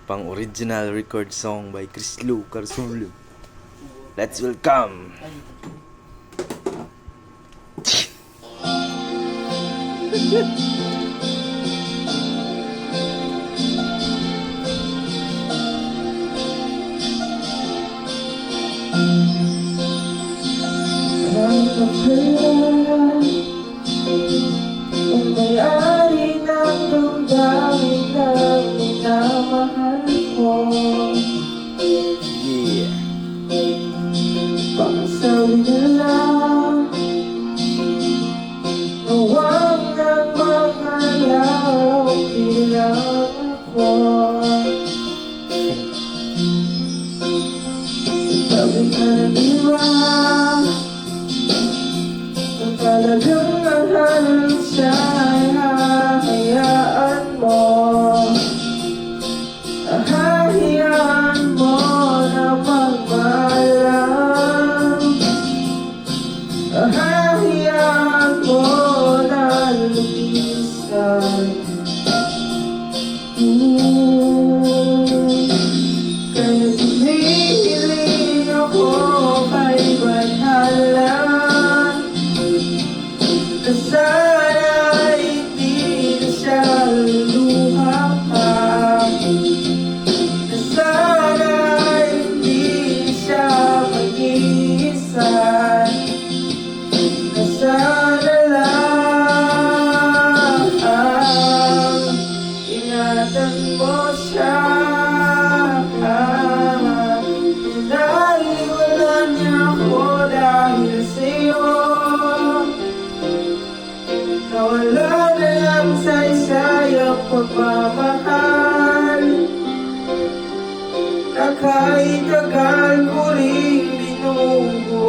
pang original record song by Chris Lou Carzulo. Let's welcome ang may-ari ng damdamin na minamahal ko. Yeah. Pagkasabi nila nawang ng mga laraw bilang ako. Sabi ka na diba kung talagang mahal siya ay hahayaan mo. Hahayaan mo na magmaalam. Hahayaan mo na lumisan. Kaya humihiling ako kay Bathala na sana hindi na siya luluha pa. Na sana hindi na siya mag-iisa. Na sana lang ingatan mo siya. Naiwalan niya ako dahil sa'yo. Nawala na lang saysay ang pagmamahal na kahit tagal ko rin binugo.